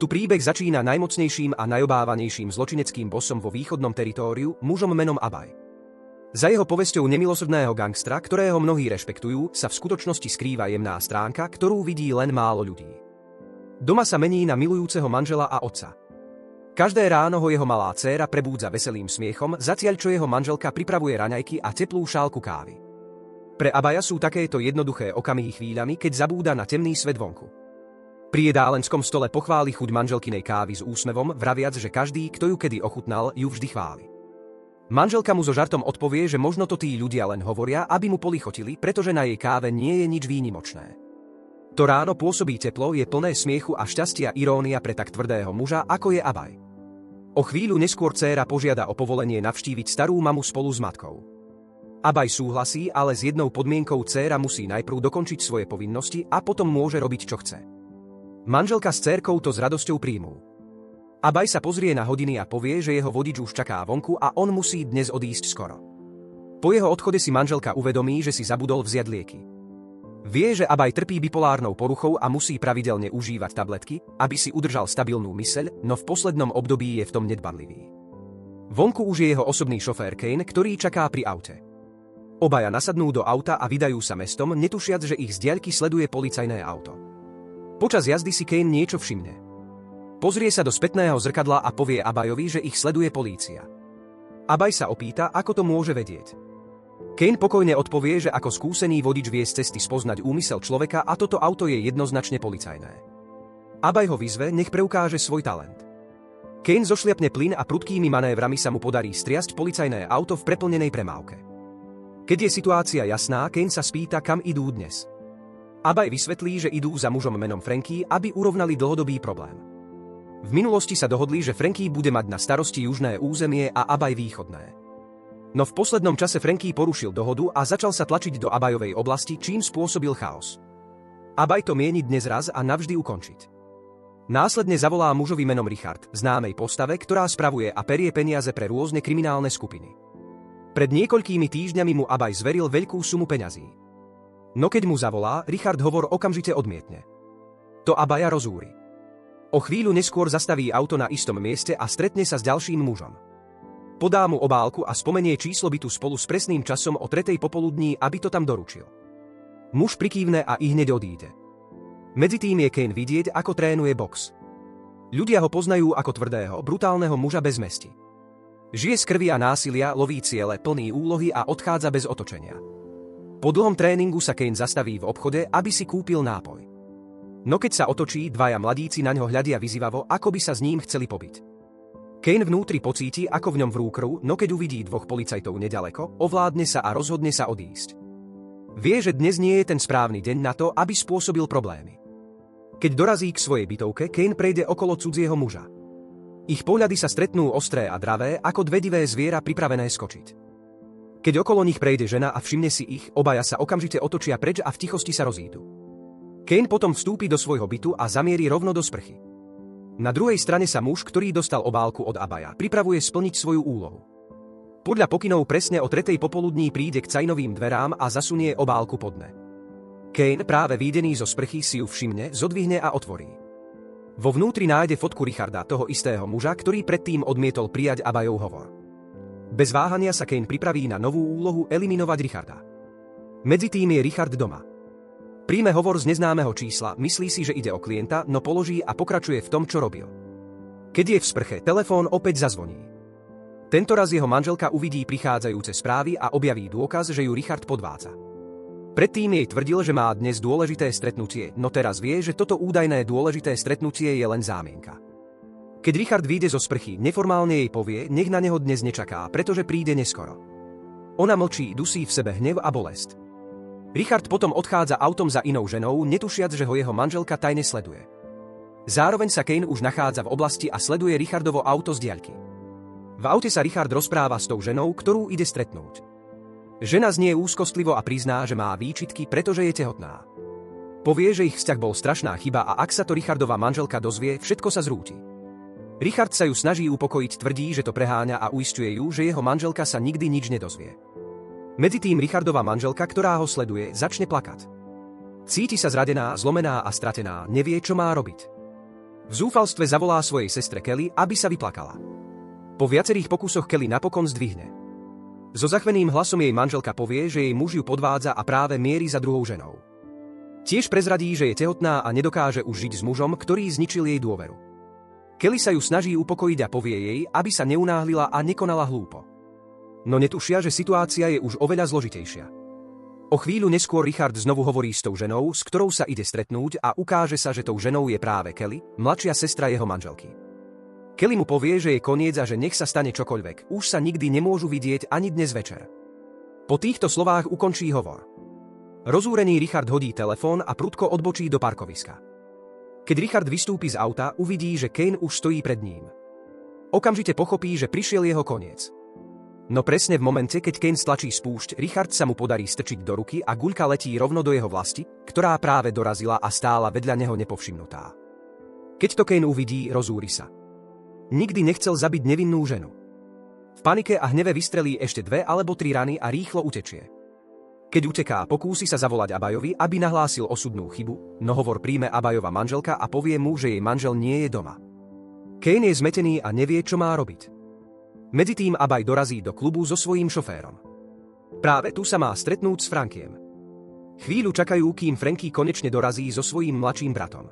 Tu príbeh začína najmocnejším a najobávanejším zločineckým bosom vo východnom teritóriu, mužom menom Abaj. Za jeho povesťou nemilosrdného gangstra, ktorého mnohí rešpektujú, sa v skutočnosti skrýva jemná stránka, ktorú vidí len málo ľudí. Doma sa mení na milujúceho manžela a otca. Každé ráno ho jeho malá dcéra prebúdza veselým smiechom, zatiaľ čo jeho manželka pripravuje raňajky a teplú šálku kávy. Pre Abaja sú takéto jednoduché okamihy chvíľami, keď zabúda na temný svet vonku. Pri jedálenskom stole pochváli chuť manželkinej kávy s úsmevom, vraviac, že každý, kto ju kedy ochutnal, ju vždy chváli. Manželka mu so žartom odpovie, že možno to tí ľudia len hovoria, aby mu polichotili, pretože na jej káve nie je nič výnimočné. To ráno pôsobí teplo, je plné smiechu a šťastia irónia pre tak tvrdého muža, ako je Abaj. O chvíľu neskôr dcéra požiada o povolenie navštíviť starú mamu spolu s matkou. Abaj súhlasí, ale s jednou podmienkou: dcéra musí najprv dokončiť svoje povinnosti a potom môže robiť, čo chce. Manželka s dcérkou to s radosťou príjmú. Abaj sa pozrie na hodiny a povie, že jeho vodič už čaká vonku a on musí dnes odísť skoro. Po jeho odchode si manželka uvedomí, že si zabudol vziať lieky. Vie, že Abaj trpí bipolárnou poruchou a musí pravidelne užívať tabletky, aby si udržal stabilnú myseľ, no v poslednom období je v tom nedbanlivý. Vonku už je jeho osobný šofér Kane, ktorý čaká pri aute. Obaja nasadnú do auta a vydajú sa mestom, netušiac, že ich z diaľky sleduje policajné auto. Počas jazdy si Kane niečo všimne. Pozrie sa do spätného zrkadla a povie Abajovi, že ich sleduje polícia. Abaj sa opýta, ako to môže vedieť. Kane pokojne odpovie, že ako skúsený vodič vie z cesty spoznať úmysel človeka a toto auto je jednoznačne policajné. Abaj ho vyzve, nech preukáže svoj talent. Kane zošliapne plyn a prudkými manévrami sa mu podarí striasť policajné auto v preplnenej premávke. Keď je situácia jasná, Kane sa spýta, kam idú dnes. Abaj vysvetlí, že idú za mužom menom Franky, aby urovnali dlhodobý problém. V minulosti sa dohodli, že Franky bude mať na starosti južné územie a Abaj východné. No v poslednom čase Franky porušil dohodu a začal sa tlačiť do Abajovej oblasti, čím spôsobil chaos. Abaj to mieni dnes raz a navždy ukončiť. Následne zavolá mužovi menom Richard, známej postave, ktorá spravuje a perie peniaze pre rôzne kriminálne skupiny. Pred niekoľkými týždňami mu Abaj zveril veľkú sumu peňazí. No keď mu zavolá, Richard hovor okamžite odmietne. To Abaja rozúri. O chvíľu neskôr zastaví auto na istom mieste a stretne sa s ďalším mužom. Podá mu obálku a spomenie číslo bytu spolu s presným časom o 3:00 popoludní, aby to tam doručil. Muž prikývne a ihneď odíde. Medzitým je Kane vidieť, ako trénuje box. Ľudia ho poznajú ako tvrdého, brutálneho muža bez mesti. Žije z krvi a násilia, loví ciele, plný úlohy a odchádza bez otočenia. Po dlhom tréningu sa Kane zastaví v obchode, aby si kúpil nápoj. No keď sa otočí, dvaja mladíci na ňo hľadia vyzývavo, ako by sa s ním chceli pobiť. Kane vnútri pocíti, ako v ňom vrú krv, no keď uvidí dvoch policajtov nedaleko, ovládne sa a rozhodne sa odísť. Vie, že dnes nie je ten správny deň na to, aby spôsobil problémy. Keď dorazí k svojej bytovke, Kane prejde okolo cudzieho muža. Ich pohľady sa stretnú ostré a dravé, ako dve divé zviera pripravené skočiť. Keď okolo nich prejde žena a všimne si ich, obaja sa okamžite otočia preč a v tichosti sa rozídu. Kane potom vstúpi do svojho bytu a zamierí rovno do sprchy. Na druhej strane sa muž, ktorý dostal obálku od Abaja, pripravuje splniť svoju úlohu. Podľa pokynov presne o 3:00 popoludní príde k cajnovým dverám a zasunie obálku pod ne. Kane, práve výdený zo sprchy, si ju všimne, zodvihne a otvorí. Vo vnútri nájde fotku Richarda, toho istého muža, ktorý predtým odmietol prijať Abajov hovor. Bez váhania sa Kane pripraví na novú úlohu eliminovať Richarda. Medzitým je Richard doma. Príjme hovor z neznámeho čísla, myslí si, že ide o klienta, no položí a pokračuje v tom, čo robil. Keď je v sprche, telefón opäť zazvoní. Tentoraz jeho manželka uvidí prichádzajúce správy a objaví dôkaz, že ju Richard podvádza. Predtým jej tvrdil, že má dnes dôležité stretnutie, no teraz vie, že toto údajné dôležité stretnutie je len zámienka. Keď Richard vyjde zo sprchy, neformálne jej povie, nech na neho dnes nečaká, pretože príde neskoro. Ona mlčí, dusí v sebe hnev a bolesť. Richard potom odchádza autom za inou ženou, netušiac, že ho jeho manželka tajne sleduje. Zároveň sa Kane už nachádza v oblasti a sleduje Richardovo auto z diaľky. V aute sa Richard rozpráva s tou ženou, ktorú ide stretnúť. Žena znie úzkostlivo a prizná, že má výčitky, pretože je tehotná. Povie, že ich vzťah bol strašná chyba a ak sa to Richardova manželka dozvie, všetko sa zrúti. Richard sa ju snaží upokojiť, tvrdí, že to preháňa a uisťuje ju, že jeho manželka sa nikdy nič nedozvie. Medzitým Richardova manželka, ktorá ho sleduje, začne plakať. Cíti sa zradená, zlomená a stratená, nevie, čo má robiť. V zúfalstve zavolá svojej sestre Kelly, aby sa vyplakala. Po viacerých pokusoch Kelly napokon zdvihne. So zachveným hlasom jej manželka povie, že jej muž ju podvádza a práve mierí za druhou ženou. Tiež prezradí, že je tehotná a nedokáže už žiť s mužom, ktorý zničil jej dôveru. Kelly sa ju snaží upokojiť a povie jej, aby sa neunáhlila a nekonala hlúpo. No netušia, že situácia je už oveľa zložitejšia. O chvíľu neskôr Richard znovu hovorí s tou ženou, s ktorou sa ide stretnúť a ukáže sa, že tou ženou je práve Kelly, mladšia sestra jeho manželky. Kelly mu povie, že je koniec a že nech sa stane čokoľvek, už sa nikdy nemôžu vidieť ani dnes večer. Po týchto slovách ukončí hovor. Rozúrený Richard hodí telefón a prudko odbočí do parkoviska. Keď Richard vystúpi z auta, uvidí, že Kane už stojí pred ním. Okamžite pochopí, že prišiel jeho koniec. No presne v momente, keď Kane stlačí spúšť, Richard sa mu podarí strčiť do ruky a guľka letí rovno do jeho vlasti, ktorá práve dorazila a stála vedľa neho nepovšimnutá. Keď to Kane uvidí, rozúri sa. Nikdy nechcel zabiť nevinnú ženu. V panike a hneve vystrelí ešte 2 alebo 3 rany a rýchlo utečie. Keď uteká, pokúsi sa zavolať Abajovi, aby nahlásil osudnú chybu, no hovor príjme Abajova manželka a povie mu, že jej manžel nie je doma. Kane je zmetený a nevie, čo má robiť. Medzitým Abaj dorazí do klubu so svojím šoférom. Práve tu sa má stretnúť s Frankiem. Chvíľu čakajú, kým Franky konečne dorazí so svojím mladším bratom.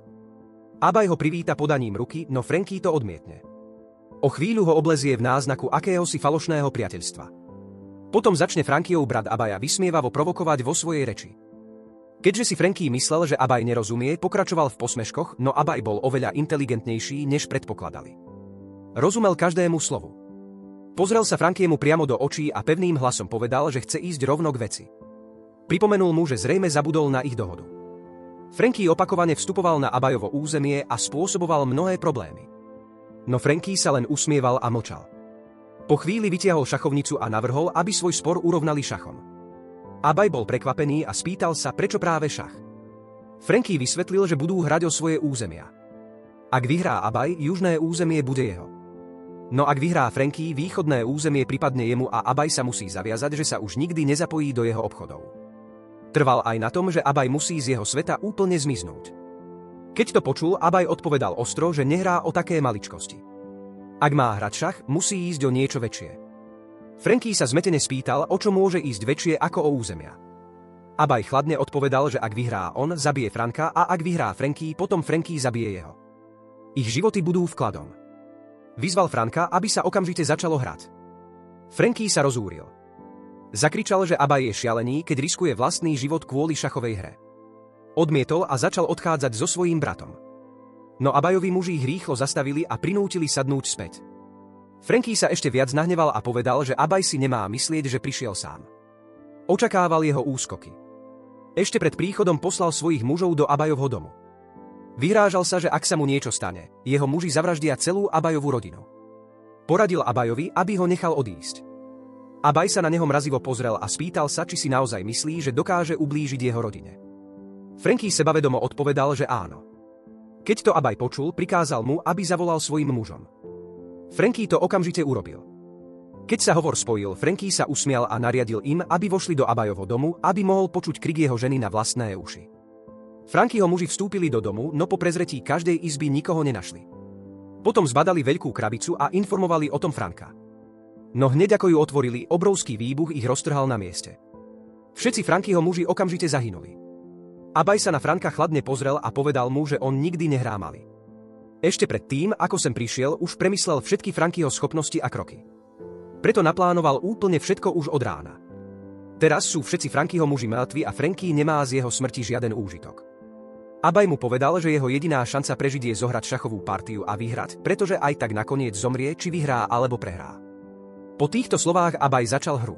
Abaj ho privíta podaním ruky, no Franky to odmietne. O chvíľu ho oblezie v náznaku akéhosi falošného priateľstva. Potom začne Frankyov brat Abaja vysmievavo provokovať vo svojej reči. Keďže si Franky myslel, že Abaj nerozumie, pokračoval v posmeškoch, no Abaj bol oveľa inteligentnejší, než predpokladali. Rozumel každému slovu. Pozrel sa Frankiemu priamo do očí a pevným hlasom povedal, že chce ísť rovno k veci. Pripomenul mu, že zrejme zabudol na ich dohodu. Franky opakovane vstupoval na Abajovo územie a spôsoboval mnohé problémy. No Franky sa len usmieval a mlčal. Po chvíli vytiahol šachovnicu a navrhol, aby svoj spor urovnali šachom. Abaj bol prekvapený a spýtal sa, prečo práve šach. Franky vysvetlil, že budú hrať o svoje územia. Ak vyhrá Abaj, južné územie bude jeho. No ak vyhrá Franky, východné územie pripadne jemu a Abaj sa musí zaviazať, že sa už nikdy nezapojí do jeho obchodov. Trval aj na tom, že Abaj musí z jeho sveta úplne zmiznúť. Keď to počul, Abaj odpovedal ostro, že nehrá o také maličkosti. Ak má hrať šach, musí ísť o niečo väčšie. Franky sa zmetene spýtal, o čo môže ísť väčšie ako o územia. Abaj chladne odpovedal, že ak vyhrá on, zabije Franka a ak vyhrá Franky, potom Franky zabije jeho. Ich životy budú vkladom. Vyzval Franka, aby sa okamžite začalo hrať. Franky sa rozúril. Zakričal, že Abaj je šialený, keď riskuje vlastný život kvôli šachovej hre. Odmietol a začal odchádzať so svojím bratom. No Abajovi muži ich rýchlo zastavili a prinútili sadnúť späť. Franky sa ešte viac nahneval a povedal, že Abaj si nemá myslieť, že prišiel sám. Očakával jeho úskoky. Ešte pred príchodom poslal svojich mužov do Abajovho domu. Vyhrážal sa, že ak sa mu niečo stane, jeho muži zavraždia celú Abajovú rodinu. Poradil Abajovi, aby ho nechal odísť. Abaj sa na neho mrazivo pozrel a spýtal sa, či si naozaj myslí, že dokáže ublížiť jeho rodine. Franky sebavedomo odpovedal, že áno. Keď to Abaj počul, prikázal mu, aby zavolal svojim mužom. Franky to okamžite urobil. Keď sa hovor spojil, Franky sa usmial a nariadil im, aby vošli do Abajovho domu, aby mohol počuť krik jeho ženy na vlastné uši. Frankyho muži vstúpili do domu, no po prezretí každej izby nikoho nenašli. Potom zbadali veľkú krabicu a informovali o tom Franka. No hneď ako ju otvorili, obrovský výbuch ich roztrhal na mieste. Všetci Frankyho muži okamžite zahynuli. Abaj sa na Franka chladne pozrel a povedal mu, že on nikdy nehrá mali. Ešte pred tým, ako sem prišiel, už premyslel všetky Frankyho schopnosti a kroky. Preto naplánoval úplne všetko už od rána. Teraz sú všetci Frankyho muži mŕtvi a Franky nemá z jeho smrti žiaden úžitok. Abaj mu povedal, že jeho jediná šanca prežiť je zohrať šachovú partiu a vyhrať, pretože aj tak nakoniec zomrie, či vyhrá alebo prehrá. Po týchto slovách Abaj začal hru.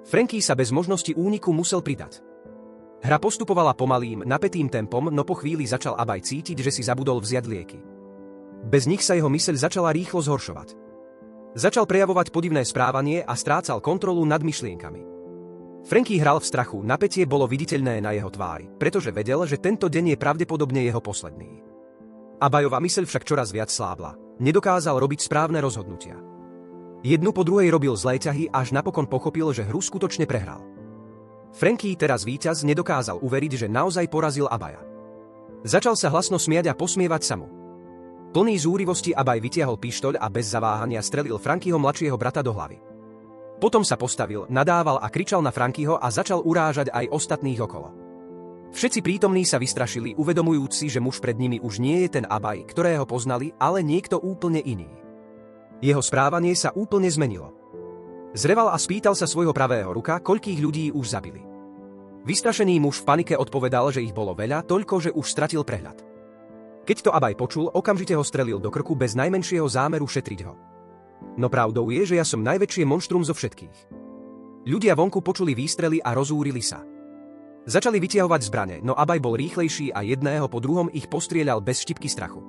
Franky sa bez možnosti úniku musel pridať. Hra postupovala pomalým, napätým tempom, no po chvíli začal Abaj cítiť, že si zabudol vziať lieky. Bez nich sa jeho myseľ začala rýchlo zhoršovať. Začal prejavovať podivné správanie a strácal kontrolu nad myšlienkami. Franky hral v strachu, napätie bolo viditeľné na jeho tvári, pretože vedel, že tento deň je pravdepodobne jeho posledný. Abajova myseľ však čoraz viac slábla. Nedokázal robiť správne rozhodnutia. Jednu po druhej robil zlé ťahy, až napokon pochopil, že hru skutočne prehral. Franky, teraz víťaz, nedokázal uveriť, že naozaj porazil Abaja. Začal sa hlasno smiať a posmievať sa mu. Plný zúrivosti Abaj vytiahol pištoľ a bez zaváhania strelil Frankyho mladšieho brata do hlavy. Potom sa postavil, nadával a kričal na Frankyho a začal urážať aj ostatných okolo. Všetci prítomní sa vystrašili, uvedomujúc si, že muž pred nimi už nie je ten Abaj, ktorého poznali, ale niekto úplne iný. Jeho správanie sa úplne zmenilo. Zreval a spýtal sa svojho pravého ruka, koľkých ľudí už zabili. Vystrašený muž v panike odpovedal, že ich bolo veľa, toľko, že už stratil prehľad. Keď to Abaj počul, okamžite ho strelil do krku bez najmenšieho zámeru šetriť ho. No pravdou je, že ja som najväčšie monštrum zo všetkých. Ľudia vonku počuli výstrely a rozúrili sa. Začali vytiahovať zbrane, no Abaj bol rýchlejší a jedného po druhom ich postrieľal bez štipky strachu.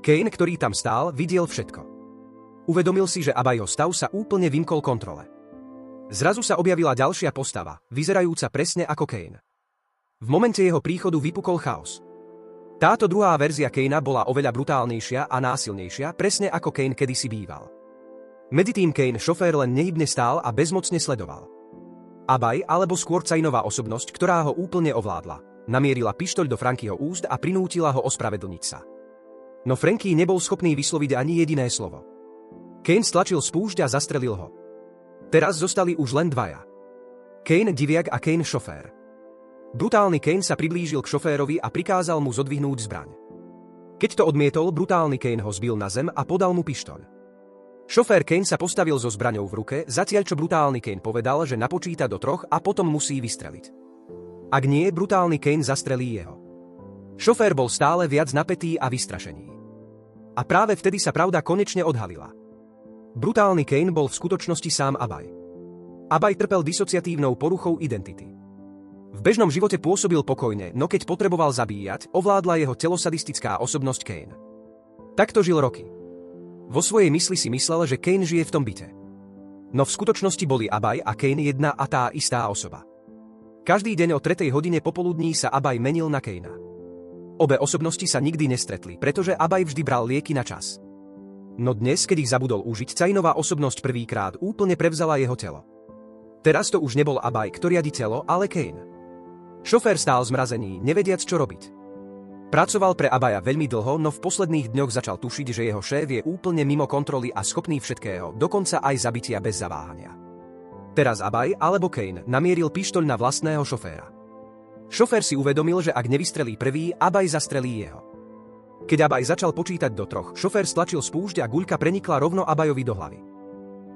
Kane, ktorý tam stál, videl všetko. Uvedomil si, že Abajho stav sa úplne vymkol kontrole. Zrazu sa objavila ďalšia postava, vyzerajúca presne ako Kane. V momente jeho príchodu vypukol chaos. Táto druhá verzia Kanea bola oveľa brutálnejšia a násilnejšia, presne ako Kane kedysi býval. Meditým Kane šofér len nehybne stál a bezmocne sledoval. Abaj, alebo skôr Cainová osobnosť, ktorá ho úplne ovládla, namierila pištoľ do Frankyho úst a prinútila ho ospravedlniť sa. No Franky nebol schopný vysloviť ani jediné slovo. Kane stlačil spúšť a zastrelil ho. Teraz zostali už len dvaja. Kane diviak a Kane šofér. Brutálny Kane sa priblížil k šoférovi a prikázal mu zodvihnúť zbraň. Keď to odmietol, brutálny Kane ho zbil na zem a podal mu pištoľ. Šofér Kane sa postavil so zbraňou v ruke, zatiaľ čo brutálny Kane povedal, že napočíta do 3 a potom musí vystreliť. Ak nie, brutálny Kane zastrelí jeho. Šofér bol stále viac napätý a vystrašený. A práve vtedy sa pravda konečne odhalila. Brutálny Kane bol v skutočnosti sám Abaj. Abaj trpel disociatívnou poruchou identity. V bežnom živote pôsobil pokojne, no keď potreboval zabíjať, ovládla jeho telosadistická osobnosť Kane. Takto žil roky. Vo svojej mysli si myslel, že Kane žije v tom byte. No v skutočnosti boli Abaj a Kane jedna a tá istá osoba. Každý deň o 3. hodine popoludní sa Abaj menil na Kanea. Obe osobnosti sa nikdy nestretli, pretože Abaj vždy bral lieky na čas. No dnes, keď ich zabudol užiť, Cainová osobnosť prvýkrát úplne prevzala jeho telo. Teraz to už nebol Abaj, kto riadi telo, ale Kane. Šofér stál zmrazený, nevediac čo robiť. Pracoval pre Abaja veľmi dlho, no v posledných dňoch začal tušiť, že jeho šéf je úplne mimo kontroly a schopný všetkého, dokonca aj zabitia bez zaváhania. Teraz Abaj, alebo Kane, namieril pištoľ na vlastného šoféra. Šofér si uvedomil, že ak nevystrelí prvý, Abaj zastrelí jeho. Keď Abaj začal počítať do 3, šofér stlačil spúšť a guľka prenikla rovno Abajovi do hlavy.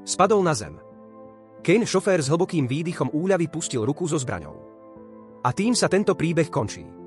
Spadol na zem. Kane šofér s hlbokým výdychom úľavy pustil ruku so zbraňou. A tým sa tento príbeh končí.